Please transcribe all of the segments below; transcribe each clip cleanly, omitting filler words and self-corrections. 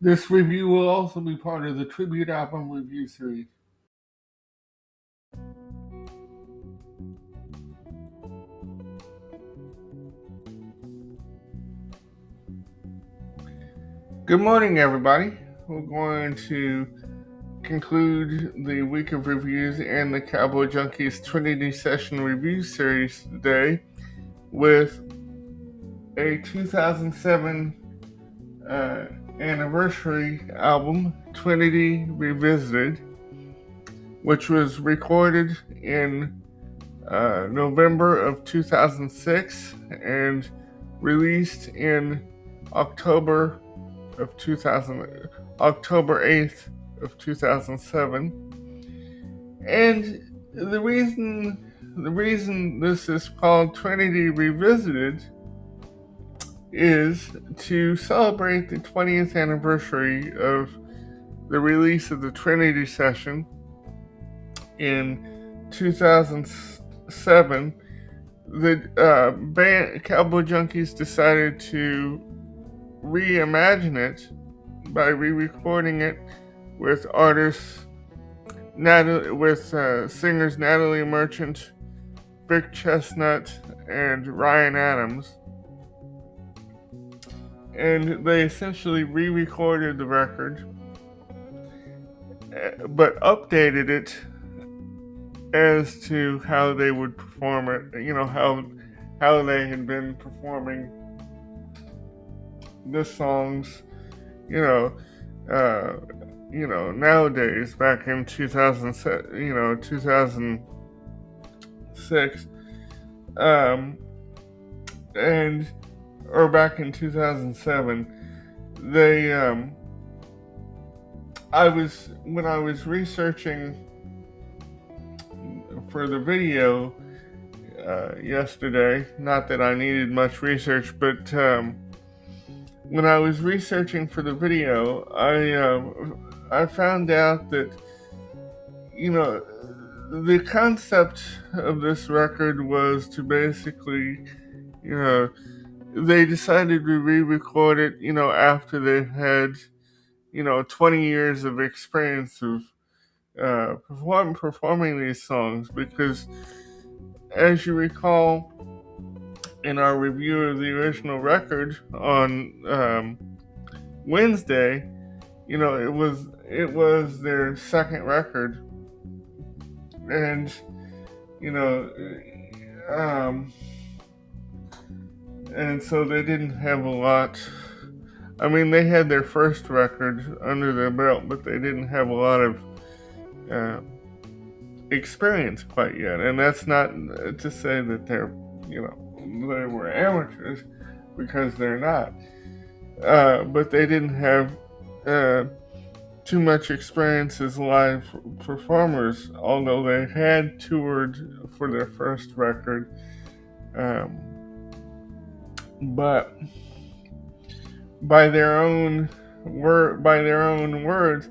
This review will also be part of the tribute album review series. Good morning, everybody. We're going to conclude the week of reviews and the Cowboy Junkies Trinity Session Review Series today with a 2007 anniversary album, Trinity Revisited, which was recorded in November of 2006 and released in October 8th of 2007. And the reason this is called Trinity Revisited is to celebrate the 20th anniversary of the release of the Trinity Session in 2007. The band Cowboy Junkies decided to reimagine it by re-recording it with singers Natalie Merchant, Vic Chestnut, and Ryan Adams. And they essentially re-recorded the record, but updated it as to how they would perform it. How they had been performing the songs, nowadays, back in 2006, or back in 2007, when I was researching for the video yesterday, not that I needed much research, but when I was researching for the video, I found out that, the concept of this record was to basically, they decided to re-record it, after they had, 20 years of experience of performing these songs, because as you recall, in our review of the original record on Wednesday, it was their second record, and and so they didn't have a lot. I mean, they had their first record under their belt, but they didn't have a lot of experience quite yet. And that's not to say that they were amateurs, because they're not. But they didn't have too much experience as live performers, although they had toured for their first record. But by their own words,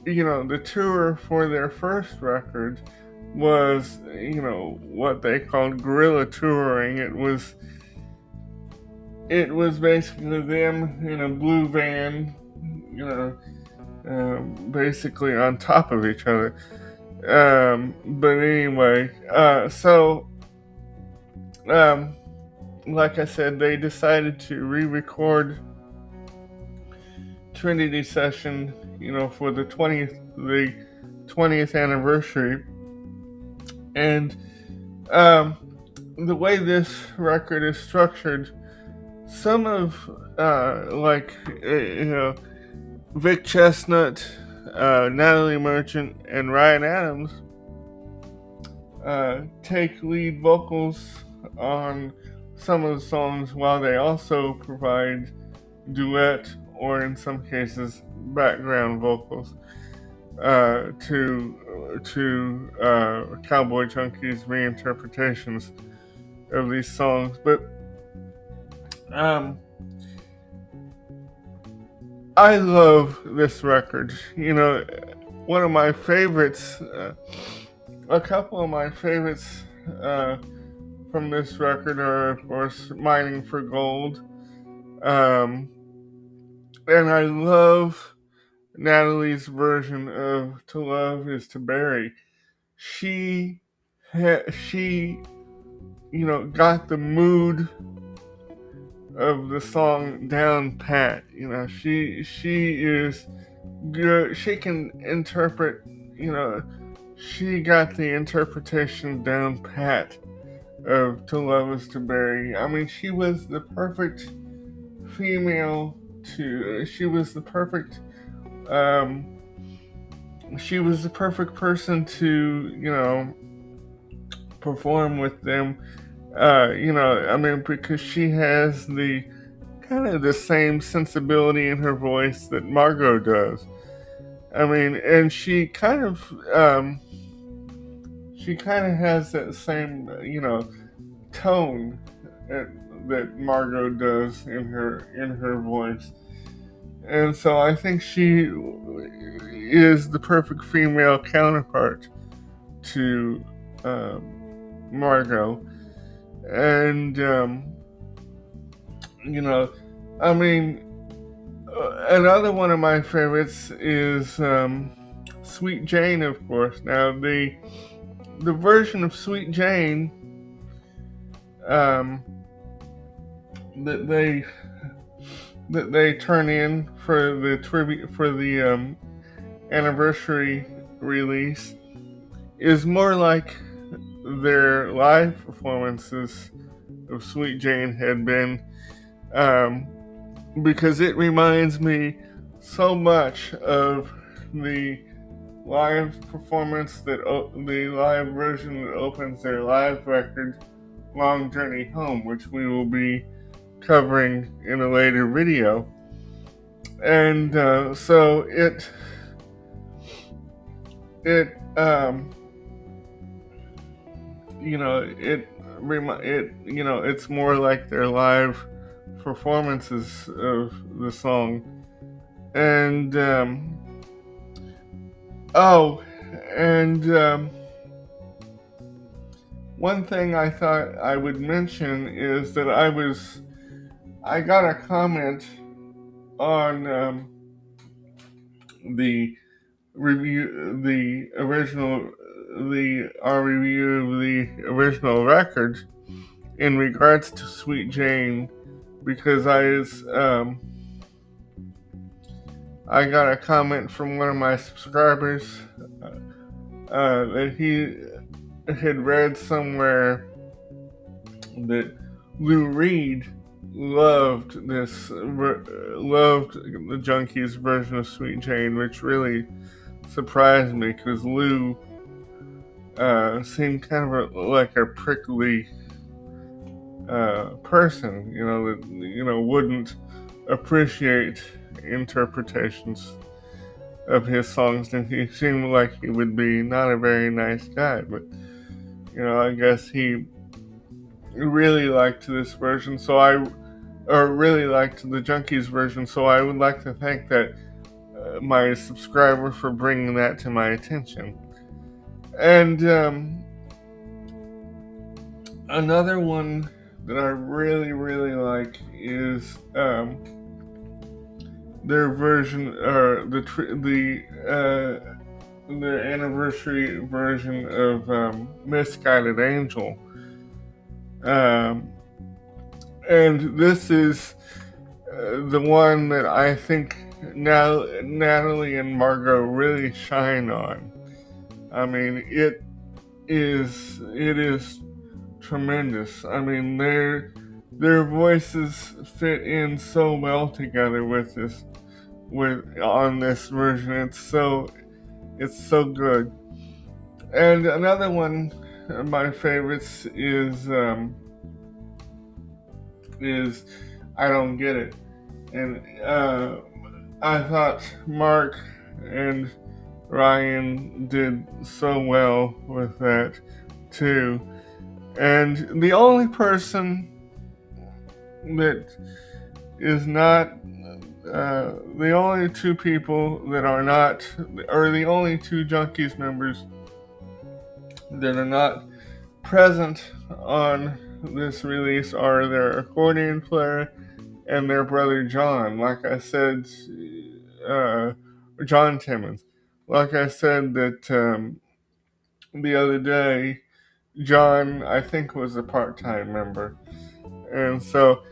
the tour for their first record was, what they called guerrilla touring. It was basically them in a blue van, basically on top of each other. But anyway, like I said, they decided to re-record Trinity Session, for the 20th anniversary. And the way this record is structured, some of Vic Chestnut, Natalie Merchant, and Ryan Adams take lead vocals on some of the songs, while they also provide duet, or in some cases background vocals to Cowboy Junkies reinterpretations of these songs. But I love this record. One of my favorites a couple of my favorites from this record are, of course, Mining for Gold. Um, and I love Natalie's version of To Love Is to Bury. She, she, got the mood of the song down pat. She is good. She can interpret. She got the interpretation down pat of To Love Is to Bury. I mean, she was the perfect female to. She was the perfect. She was the perfect person to perform with them. I mean, because she has the kind of the same sensibility in her voice that Margot does. I mean, and she kind of has that same, tone that Margot does in her voice. And so I think she is the perfect female counterpart to Margot. And, I mean, another one of my favorites is Sweet Jane, of course. Now, the version of Sweet Jane that they turn in for the tribute for the anniversary release is more like their live performances of Sweet Jane had been, because it reminds me so much of the live performance the live version that opens their live record, Long Journey Home, which we will be covering in a later video. And so it it's more like their live performances of the song. And one thing I thought I would mention is that I got a comment on the review, our review of the original record in regards to Sweet Jane, because I got a comment from one of my subscribers that he had read somewhere that Lou Reed loved the Junkies version of Sweet Jane, which really surprised me because Lou seemed kind of like a prickly person, that wouldn't appreciate interpretations of his songs, and he seemed like he would be not a very nice guy. But I guess he really liked this version, really liked the Junkies version. So I would like to thank that my subscriber for bringing that to my attention. And another one that I really, really like is their version, or the anniversary version of Misguided Angel. And this is the one that I think now Natalie and Margot really shine on. I mean, it is tremendous. I mean, their voices fit in so well together on this version. It's so good. And another one of my favorites is I Don't Get It. And I thought Mark and Ryan did so well with that too. And the only person that is not the only two people that are not, or the only two Junkies members that are not present on this release are their accordion player and their brother John. Like I said, uh, John Timmons. Like I said that the other day, John, I think, was a part-time member. And so,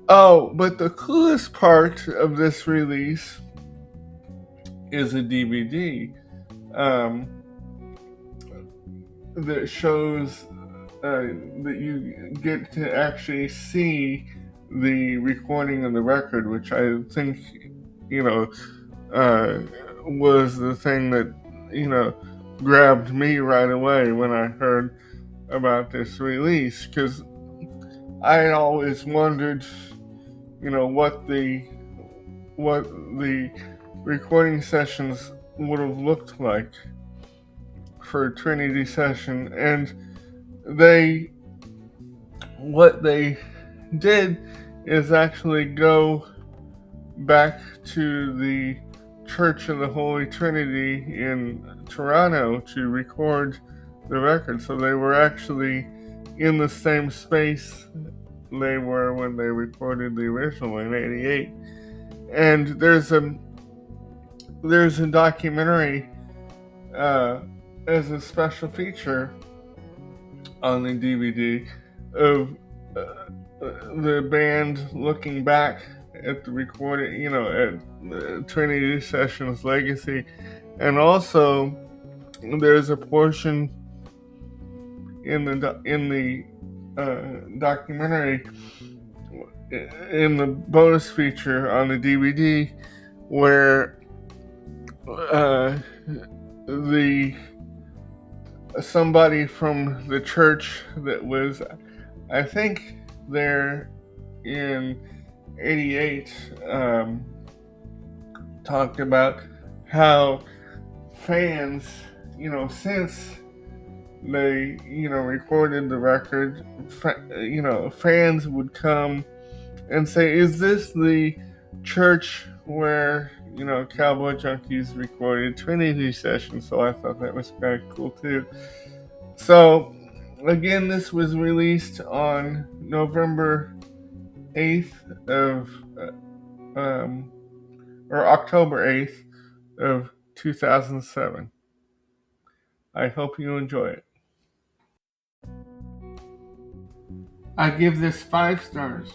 but the coolest part of this release is a DVD that shows that you get to actually see the recording of the record, which I think, you know, was the thing that, grabbed me right away when I heard about this release, because I always wondered, what the recording sessions would have looked like for Trinity session, and what they did is actually go back to the Church of the Holy Trinity in Toronto to record the record. So they were actually in the same space they were when they recorded the original in '88. And there's a documentary as a special feature on the DVD of the band looking back at the recording, at Trinity Sessions legacy. And also there's a portion in the documentary, in the bonus feature on the DVD, where somebody from the church that was, I think, there in '88 talked about how fans, since they, recorded the record, fans would come and say, "Is this the church where, Cowboy Junkies recorded Trinity Sessions?" So I thought that was kind of cool too. So again, this was released on November 8th or October 8th of 2007. I hope you enjoy it. I give this 5 stars.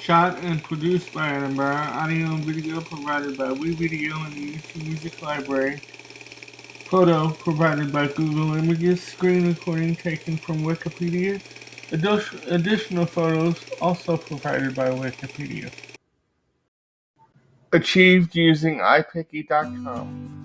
Shot and produced by Edinburgh. Audio and video provided by WeVideo and the YouTube Music Library. Photo provided by Google Images. Screen recording taken from Wikipedia. Additional photos also provided by Wikipedia. Achieved using iPicky.com.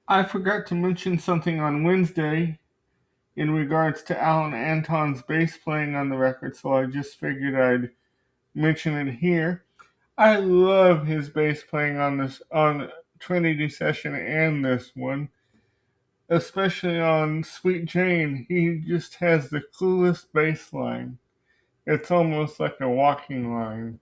I forgot to mention something on Wednesday in regards to Alan Anton's bass playing on the record, so I just figured I'd mention it here. I love his bass playing on Trinity Session and this one, especially on Sweet Jane. He just has the coolest bass line. It's almost like a walking line.